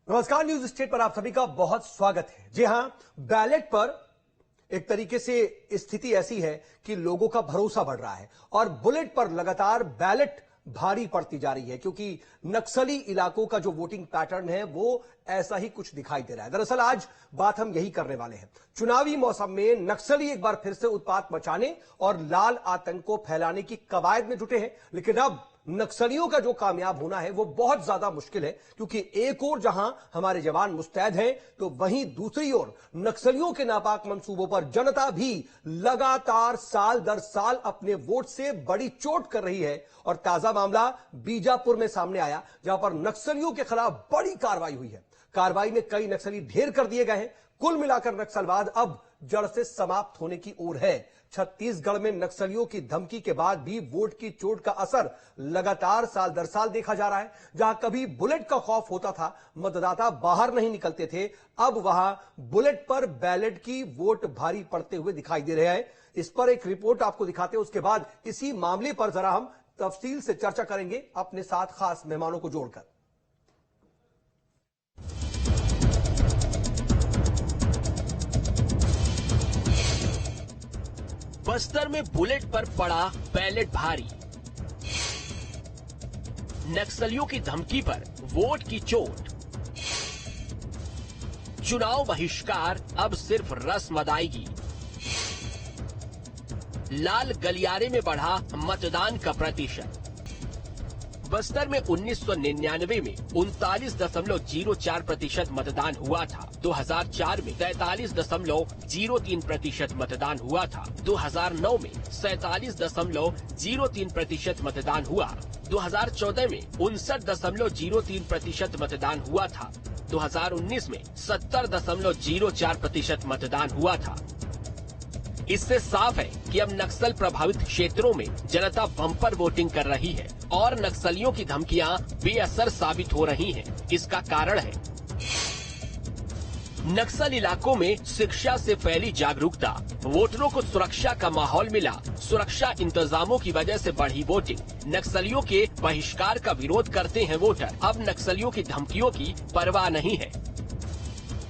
नमस्कार, news state पर आप सभी का बहुत स्वागत है। जी हां, बैलेट पर एक तरीके से स्थिति ऐसी है कि लोगों का भरोसा बढ़ रहा है और बुलेट पर लगातार बैलेट भारी पड़ती जा रही है, क्योंकि नक्सली इलाकों का जो वोटिंग पैटर्न है वो ऐसा ही कुछ दिखाई दे रहा है। दरअसल आज बात हम यही करने वाले हैं। चुनावी मौसम में नक्सली एक बार फिर से उत्पात मचाने और लाल आतंक को फैलाने की कवायद में जुटे हैं, लेकिन अब नक्सलियों का जो कामयाब होना है वो बहुत ज्यादा मुश्किल है, क्योंकि एक ओर जहां हमारे जवान मुस्तैद हैं, तो वहीं दूसरी ओर नक्सलियों के नापाक मंसूबों पर जनता भी लगातार साल दर साल अपने वोट से बड़ी चोट कर रही है। और ताजा मामला बीजापुर में सामने आया, जहां पर नक्सलियों के खिलाफ बड़ी कार्रवाई हुई है। कार्रवाई में कई नक्सली ढेर कर दिए गए हैं। कुल मिलाकर नक्सलवाद अब जड़ से समाप्त होने की ओर है। छत्तीसगढ़ में नक्सलियों की धमकी के बाद भी वोट की चोट का असर लगातार साल दर साल देखा जा रहा है। जहां कभी बुलेट का खौफ होता था, मतदाता बाहर नहीं निकलते थे, अब वहां बुलेट पर बैलेट की वोट भारी पड़ते हुए दिखाई दे रहे हैं। इस पर एक रिपोर्ट आपको दिखाते हैं, उसके बाद इसी मामले पर जरा हम तफसील से चर्चा करेंगे अपने साथ खास मेहमानों को जोड़कर। बस्तर में बुलेट पर पड़ा बैलेट भारी। नक्सलियों की धमकी पर वोट की चोट। चुनाव बहिष्कार अब सिर्फ रस्म अदायगी। लाल गलियारे में बढ़ा मतदान का प्रतिशत। बस्तर में 1999 में 39.04% मतदान हुआ था। 2004 में 43.03% मतदान हुआ था। 2009 में 47.03% मतदान हुआ। 2014 में 59.03% मतदान हुआ था। 2019 में 70.04% मतदान हुआ था। इससे साफ है कि अब नक्सल प्रभावित क्षेत्रों में जनता बम्पर वोटिंग कर रही है और नक्सलियों की धमकियां बेअसर साबित हो रही हैं। इसका कारण है नक्सल इलाकों में शिक्षा से फैली जागरूकता। वोटरों को सुरक्षा का माहौल मिला। सुरक्षा इंतजामों की वजह से बढ़ी वोटिंग। नक्सलियों के बहिष्कार का विरोध करते हैं वोटर। अब नक्सलियों की धमकियों की परवाह नहीं है।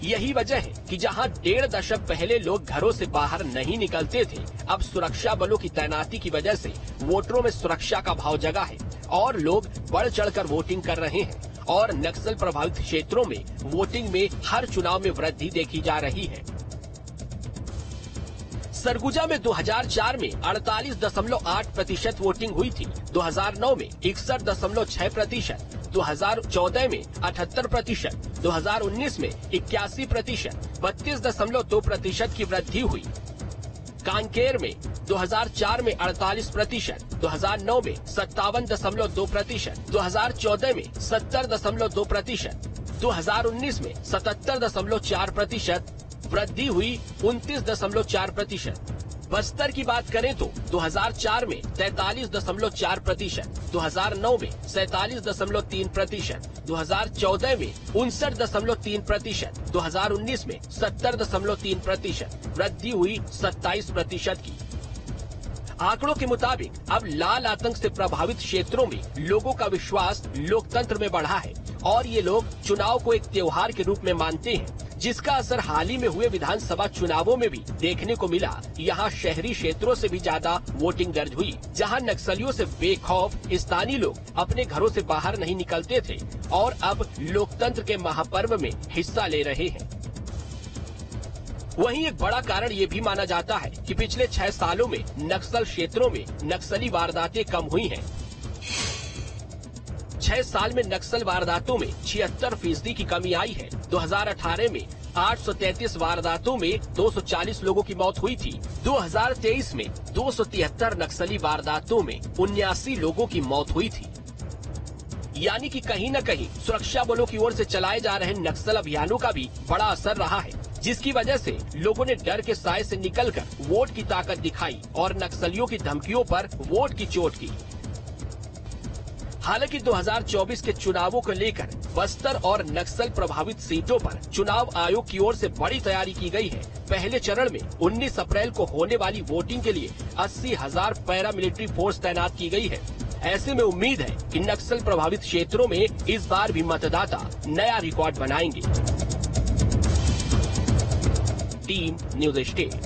यही वजह है कि जहां 1.5 दशक पहले लोग घरों से बाहर नहीं निकलते थे, अब सुरक्षा बलों की तैनाती की वजह से वोटरों में सुरक्षा का भाव जगा है और लोग बढ़ चढ़कर वोटिंग कर रहे हैं। और नक्सल प्रभावित क्षेत्रों में वोटिंग में हर चुनाव में वृद्धि देखी जा रही है। सरगुजा में 2004 में 48.8% वोटिंग हुई थी। 2009 में 61.6%, 2014 में 78%, 2019 में 81%, 32.2% की वृद्धि हुई। कांकेर में 2004 में 48%, 2009 में 57.2%, 2014 में 70.2%, 2019 में 77.4%, वृद्धि हुई 29.4%। बस्तर की बात करें तो 2004 में 43.4%, 2009 में 47.3%, 2014 में 59.3%, 2019 में 70.3%, वृद्धि हुई 27% की। आंकड़ों के मुताबिक अब लाल आतंक से प्रभावित क्षेत्रों में लोगों का विश्वास लोकतंत्र में बढ़ा है और ये लोग चुनाव को एक त्योहार के रूप में मानते हैं, जिसका असर हाल ही में हुए विधानसभा चुनावों में भी देखने को मिला। यहाँ शहरी क्षेत्रों से भी ज्यादा वोटिंग दर्ज हुई, जहाँ नक्सलियों से बेखौफ स्थानीय लोग अपने घरों से बाहर नहीं निकलते थे और अब लोकतंत्र के महापर्व में हिस्सा ले रहे हैं। वहीं एक बड़ा कारण ये भी माना जाता है कि पिछले 6 सालों में नक्सल क्षेत्रों में नक्सली वारदातें कम हुई हैं। 6 साल में नक्सल वारदातों में 76% की कमी आई है। 2018 में 833 वारदातों में 240 लोगों की मौत हुई थी। 2023 में 273 नक्सली वारदातों में 79 लोगों की मौत हुई थी। यानी कि कहीं न कहीं सुरक्षा बलों की ओर से चलाए जा रहे नक्सल अभियानों का भी बड़ा असर रहा है, जिसकी वजह से लोगों ने डर के साए से निकलकर वोट की ताकत दिखाई और नक्सलियों की धमकियों पर वोट की चोट की। हालांकि 2024 के चुनावों को लेकर बस्तर और नक्सल प्रभावित सीटों पर चुनाव आयोग की ओर से बड़ी तैयारी की गई है। पहले चरण में 19 अप्रैल को होने वाली वोटिंग के लिए 80,000 पैरामिलिट्री फोर्स तैनात की गई है। ऐसे में उम्मीद है कि नक्सल प्रभावित क्षेत्रों में इस बार भी मतदाता नया रिकॉर्ड बनाएंगे। Team news state.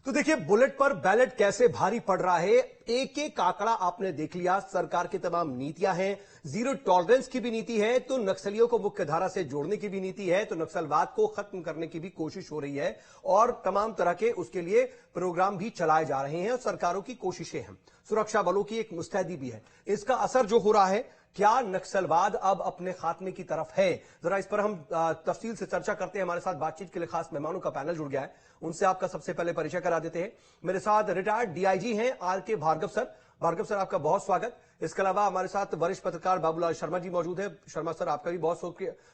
तो देखिए, बुलेट पर बैलेट कैसे भारी पड़ रहा है, एक एक आंकड़ा आपने देख लिया। सरकार की तमाम नीतियां हैं, जीरो टॉलरेंस की भी नीति है, तो नक्सलियों को मुख्य धारा से जोड़ने की भी नीति है, तो नक्सलवाद को खत्म करने की भी कोशिश हो रही है और तमाम तरह के उसके लिए प्रोग्राम भी चलाए जा रहे हैं और सरकारों की कोशिशें हैं। सुरक्षा बलों की एक मुस्तैदी भी है। इसका असर जो हो रहा है, क्या नक्सलवाद अब अपने खात्मे की तरफ है? जरा इस पर हम तफसील से चर्चा करते हैं। हमारे साथ बातचीत के लिए खास मेहमानों का पैनल जुड़ गया है, उनसे आपका सबसे पहले परिचय करा देते हैं। मेरे साथ रिटायर्ड डीआईजी हैं R K. Bhargava sir. Bhargava sir, आपका बहुत स्वागत। इसके अलावा हमारे साथ वरिष्ठ पत्रकार बाबूलाल शर्मा जी मौजूद है। शर्मा सर, आपका भी बहुत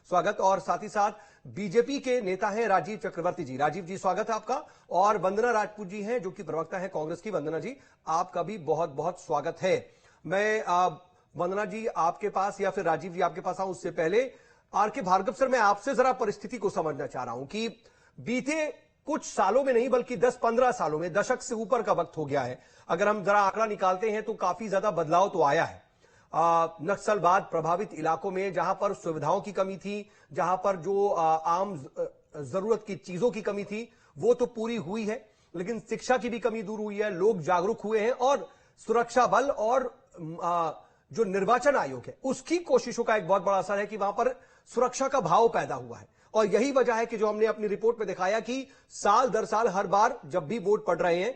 स्वागत। और साथ ही साथ बीजेपी के नेता हैं राजीव चक्रवर्ती जी। राजीव जी, स्वागत है आपका। और वंदना राजपूत जी हैं, जो कि प्रवक्ता है कांग्रेस की। वंदना जी, आपका भी बहुत बहुत स्वागत है। मैं वंदना जी आपके पास या फिर राजीव जी आपके पास आऊं, उससे पहले आर.के. भार्गव सर, मैं आपसे जरा परिस्थिति को समझना चाह रहा हूं कि बीते कुछ सालों में नहीं बल्कि 10-15 सालों में, दशक से ऊपर का वक्त हो गया है, अगर हम जरा आंकड़ा निकालते हैं तो काफी ज्यादा बदलाव तो आया है। नक्सलवाद प्रभावित इलाकों में जहां पर सुविधाओं की कमी थी, जहां पर जो आम जरूरत की चीजों की कमी थी, वो तो पूरी हुई है, लेकिन शिक्षा की भी कमी दूर हुई है, लोग जागरूक हुए हैं और सुरक्षा बल और जो निर्वाचन आयोग है उसकी कोशिशों का एक बहुत बड़ा असर है कि वहां पर सुरक्षा का भाव पैदा हुआ है। और यही वजह है कि जो हमने अपनी रिपोर्ट में दिखाया कि साल दर साल हर बार जब भी वोट पड़ रहे हैं,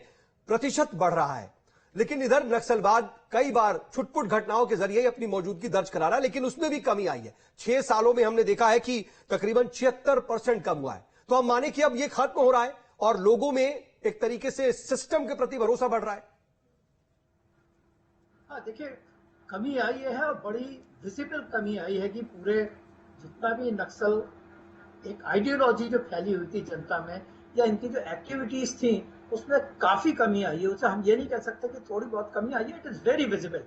प्रतिशत बढ़ रहा है। लेकिन इधर नक्सलवाद कई बार छुटपुट घटनाओं के जरिए अपनी मौजूदगी दर्ज करा रहा है, लेकिन उसमें भी कमी आई है। 6 सालों में हमने देखा है कि तकरीबन 76% कम हुआ है। तो हम माने कि अब यह खत्म हो रहा है और लोगों में एक तरीके से सिस्टम के प्रति भरोसा बढ़ रहा है। हाँ, देखिए, कमी आई है और बड़ी विजिबल कमी आई है कि पूरे जितना भी नक्सल एक आइडियोलॉजी जो फैली हुई थी जनता में, या इनकी जो एक्टिविटीज थी, उसमें काफी कमी आई है। उसे हम ये नहीं कह सकते कि थोड़ी बहुत कमी आई है, इट इज वेरी विजिबल।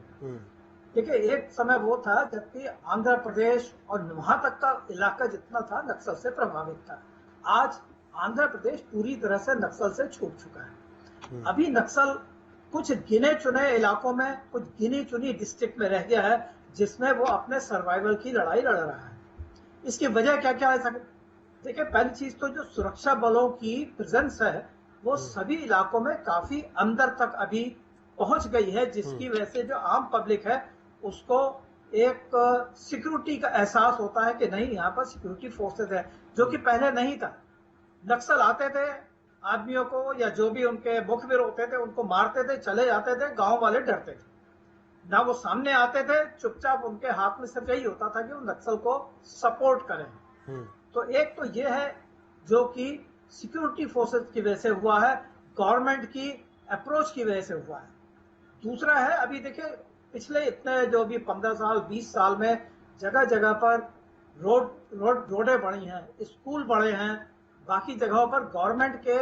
देखिए, एक समय वो था जबकि आंध्र प्रदेश और वहां तक का इलाका जितना था नक्सल से प्रभावित था। आज आंध्र प्रदेश पूरी तरह से नक्सल से छूट चुका है। अभी नक्सल कुछ गिने चुने इलाकों में, कुछ गिनी चुनी डिस्ट्रिक्ट में रह गया है, जिसमें वो अपने सर्वाइवल की लड़ाई लड़ रहा है। इसकी वजह क्या क्या है? देखिए, पहली चीज तो जो सुरक्षा बलों की प्रेजेंस है वो सभी इलाकों में काफी अंदर तक अभी पहुंच गई है, जिसकी वजह से जो आम पब्लिक है उसको एक सिक्योरिटी का एहसास होता है कि नहीं, यहाँ पर सिक्योरिटी फोर्सेस है, जो कि पहले नहीं था। नक्सल आते थे, आदमियों को या जो भी उनके मुखबिर होते थे उनको मारते थे, चले जाते थे, गांव वाले डरते थे ना, वो सामने आते थे, चुपचाप उनके हाथ में सिर्फ यही होता था कि वो नक्सल को सपोर्ट करें। तो एक तो ये है जो कि सिक्योरिटी फोर्सेस की वजह से हुआ है, गवर्नमेंट की अप्रोच की वजह से हुआ है। दूसरा है, अभी देखिए पिछले इतने जो भी 15 साल 20 साल में जगह जगह पर रोडें बढ़ी हैं, स्कूल बढ़े हैं, बाकी जगहों पर गवर्नमेंट के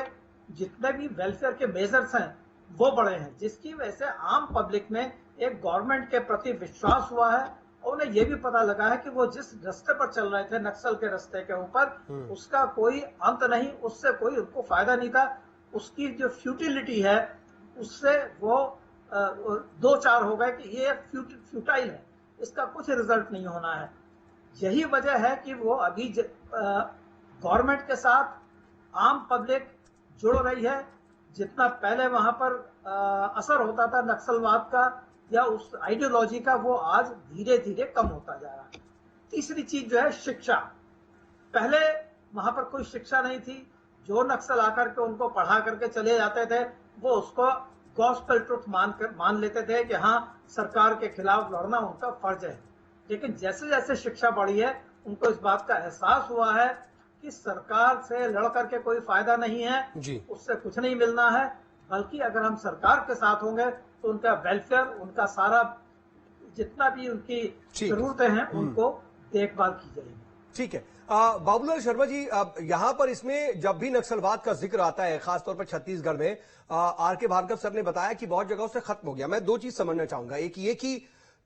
जितने भी वेलफेयर के मेजर्स हैं वो बढ़े हैं, जिसकी वजह से आम पब्लिक में एक गवर्नमेंट के प्रति विश्वास हुआ है और उन्हें यह भी पता लगा है कि वो जिस रास्ते पर चल रहे थे, नक्सल के रास्ते के ऊपर, उसका कोई अंत नहीं, उससे कोई उनको फायदा नहीं था। उसकी जो फ्यूटिलिटी है उससे वो 2-4 हो गए कि ये फ्यूटाइल है, इसका कुछ रिजल्ट नहीं होना है। यही वजह है कि वो अभी गवर्नमेंट के साथ आम पब्लिक जुड़ रही है। जितना पहले वहां पर असर होता था नक्सलवाद का या उस आइडियोलॉजी का, वो आज धीरे धीरे कम होता जा रहा है। तीसरी चीज जो है शिक्षा। पहले वहां पर कोई शिक्षा नहीं थी, जो नक्सल आकर के उनको पढ़ा करके चले जाते थे वो उसको गॉस्पेल ट्रुथ मान लेते थे कि हाँ, सरकार के खिलाफ लड़ना उनका फर्ज है। लेकिन जैसे जैसे शिक्षा बढ़ी है, उनको इस बात का एहसास हुआ है कि सरकार से लड़ करके कोई फायदा नहीं है, उससे कुछ नहीं मिलना है, बल्कि अगर हम सरकार के साथ होंगे तो उनका वेलफेयर, उनका सारा जितना भी उनकी जरूरतें हैं उनको देखभाल की जाएगी। ठीक है। बाबूलाल शर्मा जी, यहां पर इसमें जब भी नक्सलवाद का जिक्र आता है, खासतौर पर छत्तीसगढ़ में, आर.के. भार्गव सर ने बताया कि बहुत जगहों से खत्म हो गया। मैं 2 चीज समझना चाहूंगा। एक ये कि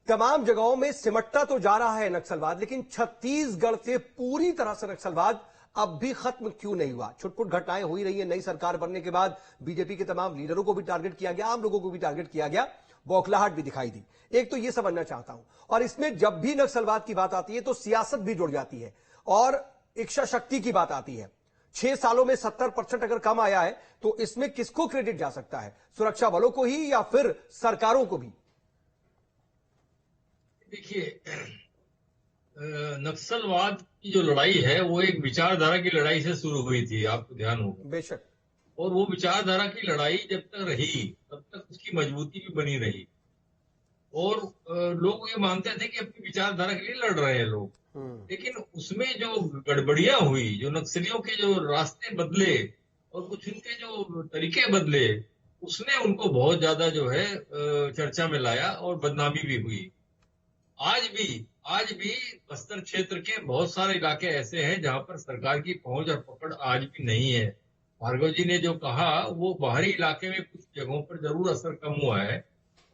तमाम जगहों में सिमटता तो जा रहा है नक्सलवाद, लेकिन छत्तीसगढ़ से पूरी तरह से नक्सलवाद अब भी खत्म क्यों नहीं हुआ? छुटपुट घटनाएं हो ही रही है। नई सरकार बनने के बाद बीजेपी के तमाम लीडरों को भी टारगेट किया गया, आम लोगों को भी टारगेट किया गया, बौखलाहट भी दिखाई दी। एक तो ये समझना चाहता हूं, और इसमें जब भी नक्सलवाद की बात आती है तो सियासत भी जुड़ जाती है और इच्छा शक्ति की बात आती है। 6 सालों में 70% अगर कम आया है तो इसमें किसको क्रेडिट जा सकता है? सुरक्षा बलों को ही या फिर सरकारों को भी? देखिए, नक्सलवाद की जो लड़ाई है वो एक विचारधारा की लड़ाई से शुरू हुई थी, आपको ध्यान होगा। बेशक। और वो विचारधारा की लड़ाई जब तक रही तब तक उसकी मजबूती भी बनी रही। और लोग ये मानते थे कि अपनी विचारधारा के लिए लड़ रहे हैं लोग, लेकिन उसमें जो गड़बड़ियां हुई, जो नक्सलियों के जो रास्ते बदले और कुछ उनके जो तरीके बदले, उसने उनको बहुत ज्यादा जो है चर्चा में लाया और बदनामी भी हुई। आज भी बस्तर क्षेत्र के बहुत सारे इलाके ऐसे हैं जहां पर सरकार की पहुंच और पकड़ आज भी नहीं है। भार्गव जी ने जो कहा वो बाहरी इलाके में कुछ जगहों पर जरूर असर कम हुआ है,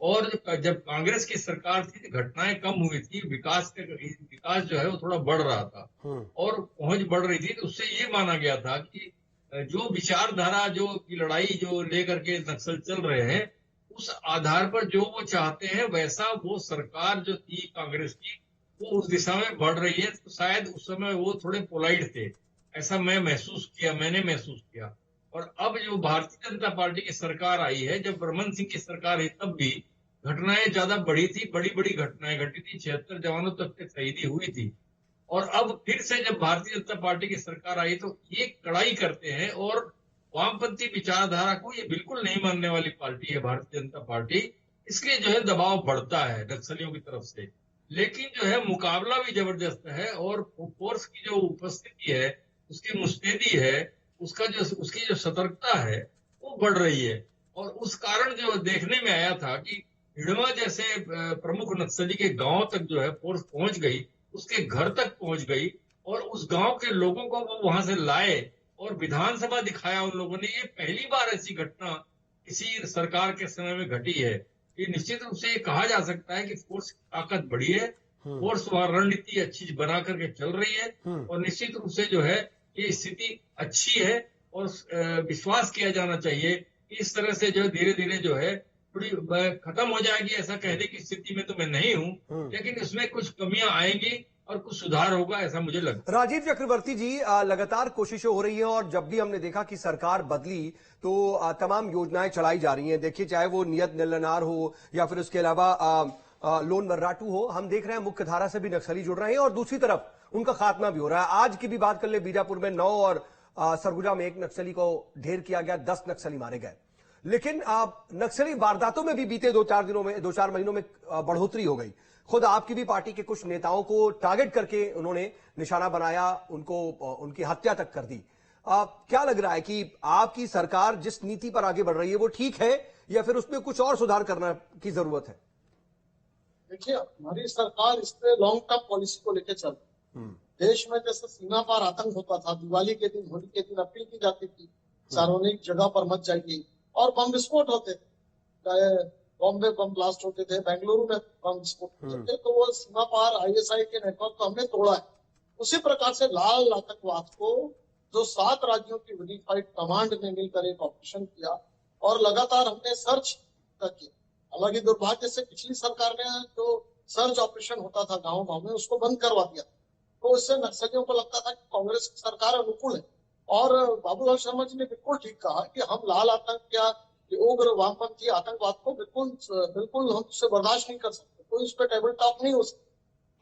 और जब कांग्रेस की सरकार थी घटनाएं कम हुई थी, विकास जो है वो थोड़ा बढ़ रहा था और पहुंच बढ़ रही थी। तो उससे ये माना गया था कि जो विचारधारा जो की लड़ाई जो लेकर के नक्सल चल रहे हैं, उस आधार पर जो वो चाहते हैं वैसा वो सरकार जो थी कांग्रेस की वो उस दिशा में बढ़ रही है। तो शायद उस समय वो थोड़े पोलाइट थे, ऐसा मैंने महसूस किया। और अब जो भारतीय जनता पार्टी की सरकार आई है, जब रमन सिंह की सरकार है तब भी घटनाएं ज्यादा बढ़ी थी, बड़ी बड़ी घटनाएं घटी थी, 76 जवानों तक की शहीदी हुई थी। और अब फिर से जब भारतीय जनता पार्टी की सरकार आई तो ये कड़ाई करते हैं, और वामपंथी विचारधारा को ये बिल्कुल नहीं मानने वाली पार्टी है भारतीय जनता पार्टी, इसलिए जो है दबाव बढ़ता है नक्सलियों की तरफ से। लेकिन जो है मुकाबला भी जबरदस्त है, और फोर्स की जो उपस्थिति है, उसकी मुस्तैदी है, उसकी जो सतर्कता है वो बढ़ रही है। और उस कारण जो देखने में आया था कि हिड़वा जैसे प्रमुख नक्सली के गांव तक जो है फोर्स पहुंच गई, उसके घर तक पहुंच गई, और उस गांव के लोगों को वो वहां से लाए और विधानसभा दिखाया उन लोगों ने। ये पहली बार ऐसी घटना किसी सरकार के समय में घटी है। ये निश्चित रूप से ये कहा जा सकता है कि फोर्स की ताकत बढ़ी है, फोर्स वहां रणनीति अच्छी बना करके चल रही है, और निश्चित रूप से जो है ये स्थिति अच्छी है। और विश्वास किया जाना चाहिए कि इस तरह से जो धीरे धीरे जो है थोड़ी खत्म हो जाएगी। ऐसा कहने की स्थिति में तो मैं नहीं हूं, लेकिन इसमें कुछ कमियां आएंगी और कुछ सुधार होगा, ऐसा मुझे लगता है। राजीव चक्रवर्ती जी, लगातार कोशिशें हो रही हैं, और जब भी हमने देखा कि सरकार बदली तो तमाम योजनाएं चलाई जा रही हैं। देखिए, चाहे वो नियत निलनार हो या फिर उसके अलावा लोन वर्राटू हो, हम देख रहे हैं मुख्य धारा से भी नक्सली जुड़ रहे हैं और दूसरी तरफ उनका खात्मा भी हो रहा है। आज की भी बात कर ले, बीजापुर में 9 और सरगुजा में 1 नक्सली को ढेर किया गया, 10 नक्सली मारे गए। लेकिन नक्सली वारदातों में भी बीते 2-4 महीनों में बढ़ोतरी हो गई। खुद आपकी भी पार्टी के कुछ नेताओं को टारगेट करके उन्होंने निशाना बनाया, उनकी हत्या तक कर दी। क्या लग रहा है कि आपकी सरकार जिस नीति पर आगे बढ़ रही है वो ठीक है, या फिर उसमें कुछ और सुधार करना की जरूरत है? देखिए, हमारी सरकार इस पे लॉन्ग टर्म पॉलिसी को लेकर चल रही है। देश में जैसे सीमा पार आतंक होता था, दिवाली के दिन, होली के दिन अपील की जाती थी सार्वजनिक जगह पर मत जाइए, और बम विस्फोट होते थे, चाहे बॉम्बे बम ब्लास्ट होते थे, बेंगलुरु में बम विस्फोट होते थे। तो वो सीमा पार ISI के नेटवर्क को हमने तोड़ा है। उसी प्रकार से लाल आतंकवाद को जो 7 राज्यों की यूनिफाइड कमांड ने मिलकर एक ऑपरेशन किया, और लगातार हमने सर्च किया। हालांकि दुर्भाग्य से पिछली सरकार ने जो सर्च ऑपरेशन होता था गाँव गाँव में, उसको बंद करवा दिया। तो इससे नक्सलियों को लगता था कि कांग्रेस की सरकार अनुकूल है। और बाबूलाल शर्मा जी ने बिल्कुल ठीक कहा कि हम लाल आतंक या उग्र वामपंथी आतंकवाद को बिल्कुल हम उससे बर्दाश्त नहीं कर सकते, कोई उस पर टेबल टॉक नहीं हो सकता।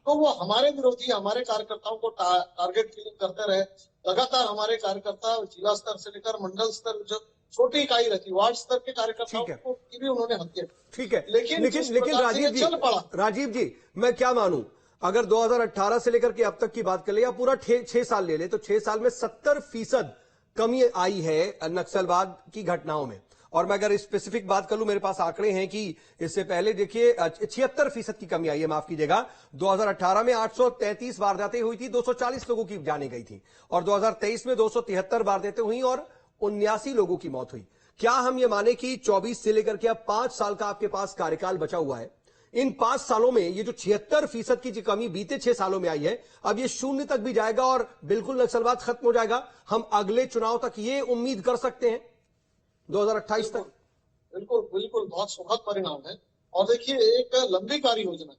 तो वो हमारे विरोधी हमारे कार्यकर्ताओं को टारगेट किलिंग करते रहे। लगातार हमारे कार्यकर्ता जिला स्तर से लेकर मंडल स्तर, जो छोटी इकाई रहती, वार्ड स्तर के कार्यकर्ताओं को की भी उन्होंने हत्या। ठीक है, लेकिन राजीव जी, मैं क्या मानूं, अगर 2018 से लेकर के अब तक की बात कर ले या पूरा 6 साल ले ले, तो 6 साल में 70% कमी आई है नक्सलवाद की घटनाओं में। और मैं अगर स्पेसिफिक बात कर लूं, मेरे पास आंकड़े हैं कि इससे पहले देखिए 76% की कमी आई है, माफ कीजिएगा। 2018 में 833 वारदातें हुई थी, 240 लोगों की जाने गई थी, और 2023 में 273 वारदातें हुई और 79 लोगों की मौत हुई। क्या हम ये माने कि 24 से लेकर के अब 5 साल का आपके पास कार्यकाल बचा हुआ है, इन 5 सालों में ये जो 76% की जो कमी बीते 6 सालों में आई है, अब ये 0 तक भी जाएगा और बिल्कुल नक्सलवाद खत्म हो जाएगा। हम अगले चुनाव तक ये उम्मीद कर सकते हैं 2028 तक। बिल्कुल बिल्कुल, बहुत सुखद परिणाम है। और देखिए, एक लंबी कार्य योजना,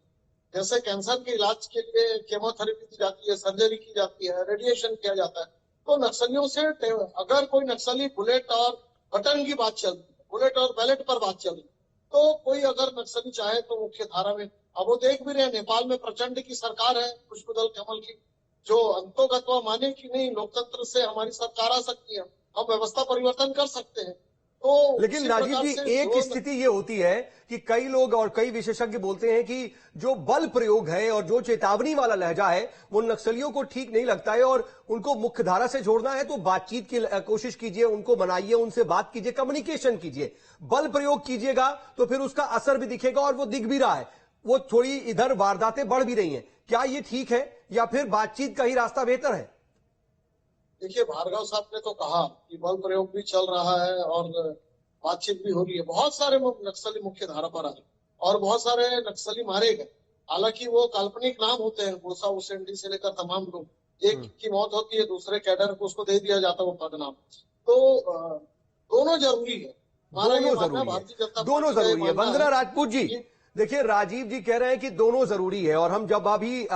जैसे कैंसर के इलाज के लिए केमोथेरेपी दी जाती है, सर्जरी की जाती है, रेडिएशन किया जाता है, तो नक्सलियों से अगर कोई नक्सली बुलेट और बटन की बात चल रही है, बुलेट और बैलेट पर बात चल रही है, तो कोई अगर नक्सली चाहे तो मुख्य धारा में, अब वो देख भी रहे हैं, नेपाल में प्रचंड की सरकार है, पुष्पदल कमल की, जो अंतोगत्वा माने कि नहीं लोकतंत्र से हमारी सरकार आ सकती है, हम व्यवस्था परिवर्तन कर सकते हैं। तो लेकिन राजीव जी, एक स्थिति ये होती है कि कई लोग और कई विशेषज्ञ बोलते हैं कि जो बल प्रयोग है और जो चेतावनी वाला लहजा है वो नक्सलियों को ठीक नहीं लगता है, और उनको मुख्य धारा से जोड़ना है तो बातचीत की कोशिश कीजिए, उनको मनाइए, उनसे बात कीजिए, कम्युनिकेशन कीजिए। बल प्रयोग कीजिएगा तो फिर उसका असर भी दिखेगा, और वो दिख भी रहा है। वो थोड़ी इधर वारदातें बढ़ भी रही हैं। क्या ये ठीक है या फिर बातचीत का ही रास्ता बेहतर है? देखिए, भार्गव साहब ने तो कहा कि बल प्रयोग भी चल रहा है और बातचीत भी हो रही है। बहुत सारे नक्सली मुख्य धारा पर आए और बहुत सारे नक्सली मारे गए। हालांकि वो काल्पनिक नाम होते हैं, गोसा उसेंडी से लेकर तमाम लोग, एक की मौत होती है, दूसरे कैडर को उसको दे दिया जाता है वो पद नाम। तो दोनों जरूरी है, दोनों जरूरी है। वंदना राजपूत जी, देखिए राजीव जी कह रहे हैं कि दोनों जरूरी है, और हम जब अभी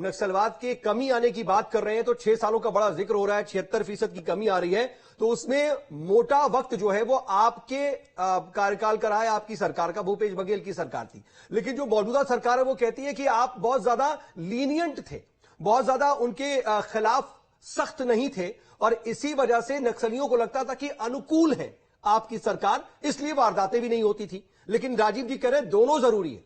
नक्सलवाद के कमी आने की बात कर रहे हैं तो 6 सालों का बड़ा जिक्र हो रहा है, 76% की कमी आ रही है, तो उसमें मोटा वक्त जो है वो आपके कार्यकाल का रहा है, आपकी सरकार का, भूपेश बघेल की सरकार थी। लेकिन जो मौजूदा सरकार है वो कहती है कि आप बहुत ज्यादा लीनियंट थे, बहुत ज्यादा उनके खिलाफ सख्त नहीं थे, और इसी वजह से नक्सलियों को लगता था कि अनुकूल है आपकी सरकार, इसलिए वारदातें भी नहीं होती थी। लेकिन राजीव जी कह रहे हैं दोनों जरूरी है।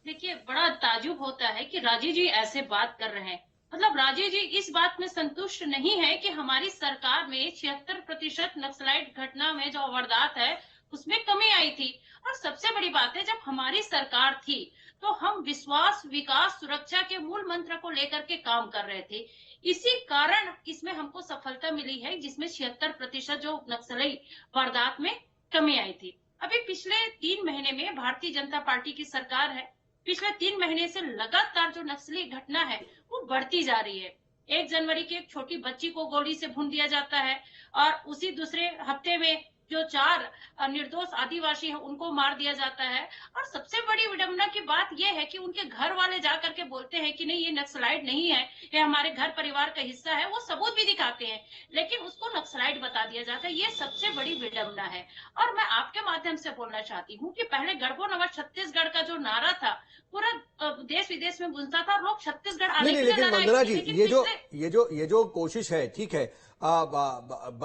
देखिए, बड़ा ताज्जुब होता है कि राजीव जी ऐसे बात कर रहे हैं। मतलब राजीव जी इस बात में संतुष्ट नहीं है कि हमारी सरकार में 76% नक्सलाइट घटना में जो वारदात है उसमें कमी आई थी। और सबसे बड़ी बात है, जब हमारी सरकार थी तो हम विश्वास, विकास, सुरक्षा के मूल मंत्र को लेकर के काम कर रहे थे। इसी कारण इसमें हमको सफलता मिली है, जिसमें 76% जो नक्सली वारदात में कमी आई थी। अभी पिछले 3 महीने में भारतीय जनता पार्टी की सरकार है, पिछले 3 महीने से लगातार जो नक्सली घटना है वो बढ़ती जा रही है। 1 जनवरी की एक छोटी बच्ची को गोली से भून दिया जाता है, और उसी दूसरे हफ्ते में जो 4 निर्दोष आदिवासी हैं उनको मार दिया जाता है। और सबसे बड़ी विडंबना की बात यह है कि उनके घर वाले जाकर के बोलते हैं कि नहीं, ये नक्सलाइट नहीं है, ये हमारे घर परिवार का हिस्सा है, वो सबूत भी दिखाते हैं, लेकिन उसको नक्सलाइट बता दिया जाता है। ये सबसे बड़ी विडंबना है। और मैं आपके माध्यम से बोलना चाहती हूँ कि पहले गढ़बो नवा छत्तीसगढ़ का जो नारा था पूरा देश विदेश में गूंजता था, लोग छत्तीसगढ़ आने के लिए लेकिन वंदना जी, ये जो कोशिश है, ठीक है,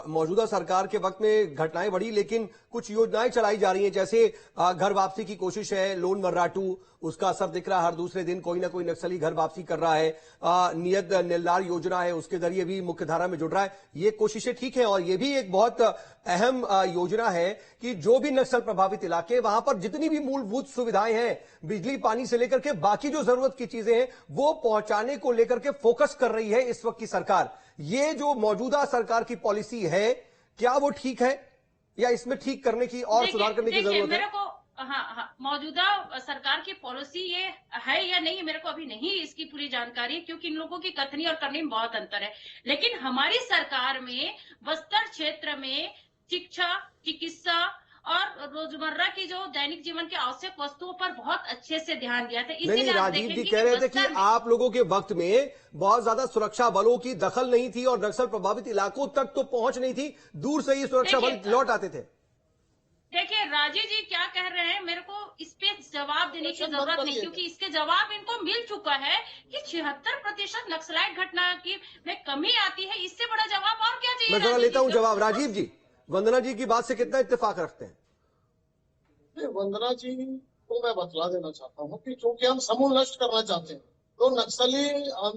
मौजूदा सरकार के वक्त में घटनाएं बढ़ी, लेकिन कुछ योजनाएं चलाई जा रही हैं, जैसे घर वापसी की कोशिश है, लोन मर्राटू, उसका असर दिख रहा है, हर दूसरे दिन कोई ना कोई नक्सली घर वापसी कर रहा है। नियत निल्लार योजना है, उसके जरिए भी मुख्यधारा में जुड़ रहा है। ये कोशिशें ठीक है, और ये भी एक बहुत अहम योजना है कि जो भी नक्सल प्रभावित इलाके, वहां पर जितनी भी मूलभूत सुविधाएं हैं, बिजली पानी से लेकर के बाकी जो जरूरत की चीजें हैं, वो पहुंचाने को लेकर के फोकस कर रही है इस वक्त की सरकार। ये जो मौजूदा सरकार की पॉलिसी है, क्या वो ठीक है या इसमें ठीक करने की और सुधार करने की जरूरत है? हाँ, मौजूदा सरकार की पॉलिसी ये है या नहीं, मेरे को अभी नहीं इसकी पूरी जानकारी, क्योंकि इन लोगों की कथनी और करनी में बहुत अंतर है। लेकिन हमारी सरकार में बस्तर क्षेत्र में शिक्षा, चिकित्सा और रोजमर्रा की जो दैनिक जीवन की आवश्यक वस्तुओं पर बहुत अच्छे से ध्यान दिया था। नहीं, राजीव जी कह रहे थे कि आप लोगों के वक्त में बहुत ज्यादा सुरक्षा बलों की दखल नहीं थी और नक्सल प्रभावित इलाकों तक तो पहुंच नहीं थी, दूर से ही सुरक्षा बल लौट आते थे। देखिए राजीव जी क्या कह रहे हैं, मेरे को इस पे जवाब देने की जरूरत नहीं, क्योंकि इसके जवाब इनको मिल चुका है कि 76% नक्सलाइट घटना की में कमी आती है। इससे बड़ा जवाब और क्या चाहिए? मैं जरा लेता हूं जवाब। राजीव जी, वंदना जी की बात से कितना इत्तेफाक रखते हैं? वंदना जी को मैं बतला देना चाहता हूँ कि चूंकि हम समूल नष्ट करना चाहते हैं, तो नक्सली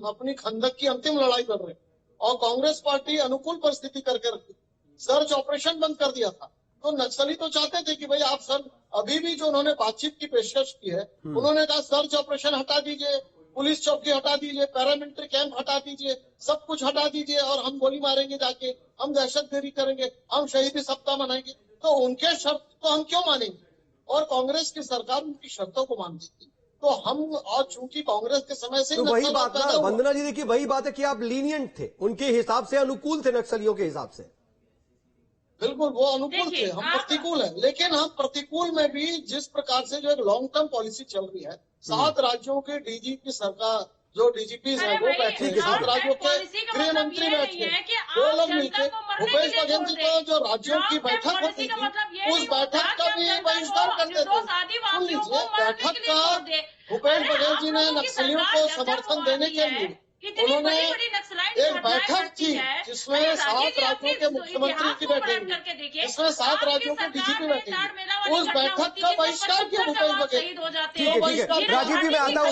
अपनी खंदक की अंतिम लड़ाई कर रहे हैं, और कांग्रेस पार्टी अनुकूल परिस्थिति करके रखी, सर्च ऑपरेशन बंद कर दिया था। तो नक्सली तो चाहते थे कि भाई आप सर, अभी भी जो उन्होंने बातचीत की पेशकश की है, उन्होंने कहा सर्च ऑपरेशन हटा दीजिए, पुलिस चौकी हटा दीजिए, पैरामिलिट्री कैंप हटा दीजिए, सब कुछ हटा दीजिए, और हम गोली मारेंगे जाके, हम दहशतगर्दी करेंगे, हम शहीदी सप्ताह मनाएंगे। तो उनके शर्त तो हम क्यों मानेंगे? और कांग्रेस की सरकार उनकी शर्तों को मानती थी। तो हम, और चूंकि कांग्रेस के समय से तो वही बात ना वंदना जी, देखिए वही बात है कि आप लीनियंट थे, उनके हिसाब से अनुकूल थे नक्सलियों के हिसाब से। बिल्कुल वो अनुकूल थे, हम प्रतिकूल है। लेकिन हम प्रतिकूल में भी जिस प्रकार से जो एक लॉन्ग टर्म पॉलिसी चल रही है, 7 राज्यों के डीजीपी सरकार, जो डीजीपी है वो बैठे हैं, 7 राज्यों के गृह मंत्री बैठे हैं, वो लोग मिलकर भूपेश बघेल जी को जो राज्यों की बैठक होती थी उस बैठक का भी बहिष्कार करते थे। सुन लीजिए, बैठक का भूपेश बघेल जी ने नक्सलियों को समर्थन देने के लिए उन्होंने एक बैठक की जिसमें 7 राज्यों के मुख्यमंत्री की बैठेंगे, जिसमें 7 राज्यों के डीजीपी बैठेंगे, उस बैठक का बहिष्कार किया भूपेश बघेल। ठीक है, राजीव जी मैं आता हूँ,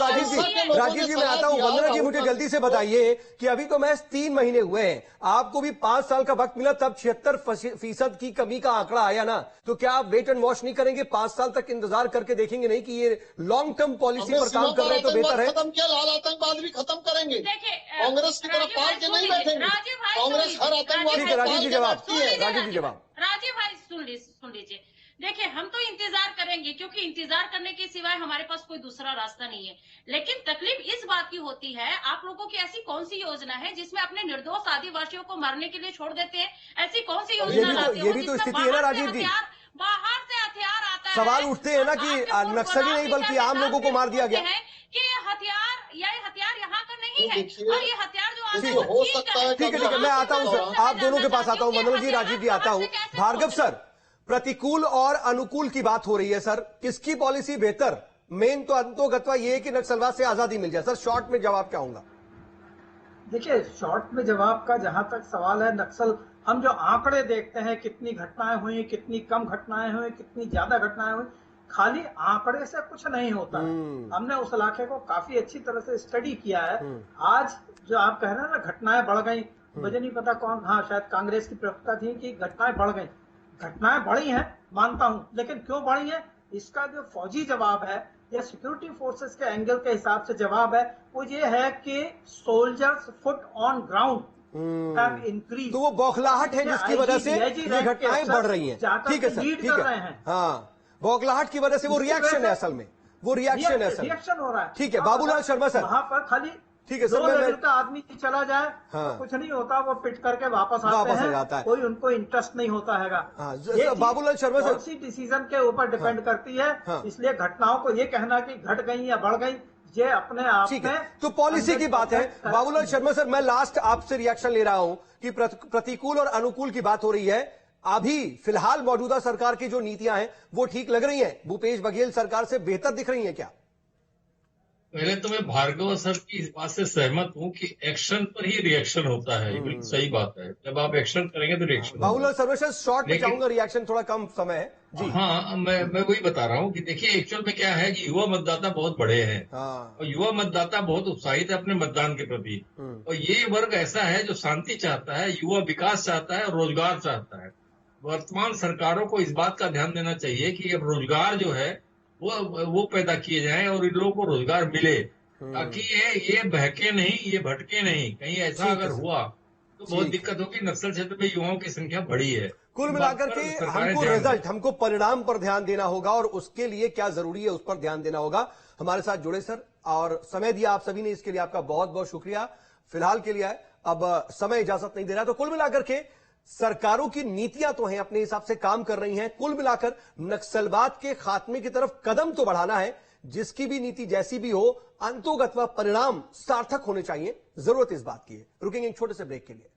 राजीव जी मैं आता हूँ। वंदना जी मुझे जल्दी से बताइए कि अभी तो महज 3 महीने हुए हैं, आपको भी 5 साल का वक्त मिला, तब 76% की कमी का आंकड़ा आया ना, तो क्या आप वेट एंड वॉच नहीं करेंगे? 5 साल तक इंतजार करके देखेंगे नहीं कि ये लॉन्ग टर्म पॉलिसी पर काम कर रहे हैं तो बेहतर है? खत्म किया, लाल आतंकवाद भी खत्म करेंगे। कांग्रेस की तरफ पाल के नहीं बैठेंगे, कांग्रेस हर आतंकवाद। ठीक है, राजीव जी जवाब, राजीव जी जवाब। राजीव भाई सुन लीजिए, देखिए हम तो इंतजार करेंगे क्योंकि इंतजार करने के सिवाय हमारे पास कोई दूसरा रास्ता नहीं है। लेकिन तकलीफ इस बात की होती है, आप लोगों की ऐसी कौन सी योजना है जिसमें अपने निर्दोष आदिवासियों को मारने के लिए छोड़ देते हैं? ऐसी कौन सी योजना लाते हो? ये भी तो स्थिति है ना राजीव जी, बाहर से हथियार आता है। सवाल उठते हैं ना कि नक्सली नहीं बल्कि आम लोगों को मार दिया गया है कि ये हथियार यहाँ का नहीं है, और ये हथियार जो आता है हो सकता है। ठीक है, मैं आता हूँ सर, आप दोनों के पास आता हूँ, वंदना जी, राजीव जी आता हूँ। भार्गव सर, प्रतिकूल और अनुकूल की बात हो रही है सर, किसकी पॉलिसी बेहतर? मेन तो अंतोगत्वा ये है कि नक्सलवाद से आजादी मिल जाए। सर शॉर्ट में जवाब चाहूंगा। देखिए, शॉर्ट में जवाब का जहां तक सवाल है, नक्सल, हम जो आंकड़े देखते हैं, कितनी घटनाएं हुई, कितनी कम घटनाएं हुई, कितनी ज्यादा घटनाएं हुई, खाली आंकड़े से कुछ नहीं होता है। हमने उस इलाके को काफी अच्छी तरह से स्टडी किया है। आज जो आप कह रहे हैं ना, घटनाएं बढ़ गई, मुझे नहीं पता कौन, हाँ शायद कांग्रेस की प्रवक्ता थी कि घटनाएं बढ़ गई। घटनाएं बढ़ी हैं, मानता हूं, लेकिन क्यों बढ़ी है, इसका जो फौजी जवाब है या सिक्योरिटी फोर्सेस के एंगल के हिसाब से जवाब है, वो ये है कि soldiers foot on ground have increase. तो वो बौखलाहट है जिसकी वजह से ये घटनाएं बढ़ रही हैं। ठीक है सर, ठीक है, हाँ, बौखलाहट की वजह से वो रिएक्शन है, असल में वो रिएक्शन है, रिएक्शन हो रहा है। ठीक है, बाबूलाल शर्मा सर, वहां पर खाली ठीक है सर, लेवल का आदमी चला जाए, हाँ, तो कुछ नहीं होता, वो पिट करके वापस आते हैं, कोई उनको इंटरेस्ट नहीं होता है। हाँ, Babulal Sharma sir, policy decision के ऊपर डिपेंड करती है। इसलिए घटनाओं को ये कहना कि घट गई या बढ़ गई, ये अपने आप में, तो पॉलिसी की बात है। बाबूलाल शर्मा सर, मैं लास्ट आपसे रिएक्शन ले रहा हूं कि प्रतिकूल और अनुकूल की बात हो रही है। अभी फिलहाल मौजूदा सरकार की जो नीतियां हैं वो ठीक लग रही हैं? भूपेश बघेल सरकार से बेहतर दिख रही हैं क्या? पहले तो मैं भार्गव सर की इस बात से सहमत हूं कि एक्शन पर ही रिएक्शन होता है। ये बिल्कुल सही बात है, जब आप एक्शन करेंगे तो रिएक्शन। बाबूलाल सर्वेश्वर, शॉर्ट में चाहूंगा, रिएक्शन थोड़ा कम समय है जी। हाँ, मैं वही बता रहा हूँ कि देखिए एक्चुअल में क्या है कि युवा मतदाता बहुत बड़े हैं, और युवा मतदाता बहुत उत्साहित है अपने मतदान के प्रति। और ये वर्ग ऐसा है जो शांति चाहता है, युवा विकास चाहता है, रोजगार चाहता है। वर्तमान सरकारों को इस बात का ध्यान देना चाहिए कि अब रोजगार जो है वो पैदा किए जाएं और इन लोगों को रोजगार मिले, ताकि ये बहके नहीं, ये भटके नहीं। कहीं ऐसा अगर हुआ तो बहुत दिक्कत होगी। नक्सल क्षेत्र में युवाओं की संख्या बढ़ी है। कुल मिलाकर के हमको रिजल्ट, हमको परिणाम पर ध्यान देना होगा, और उसके लिए क्या जरूरी है उस पर ध्यान देना होगा। हमारे साथ जुड़े सर और समय दिया आप सभी ने, इसके लिए आपका बहुत बहुत शुक्रिया। फिलहाल के लिए अब समय इजाजत नहीं दे रहा, तो कुल मिलाकर के सरकारों की नीतियां तो हैं, अपने हिसाब से काम कर रही हैं। कुल मिलाकर नक्सलवाद के खात्मे की तरफ कदम तो बढ़ाना है। जिसकी भी नीति जैसी भी हो, अंतोगत्वा परिणाम सार्थक होने चाहिए, जरूरत इस बात की है। रुकेंगे एक छोटे से ब्रेक के लिए।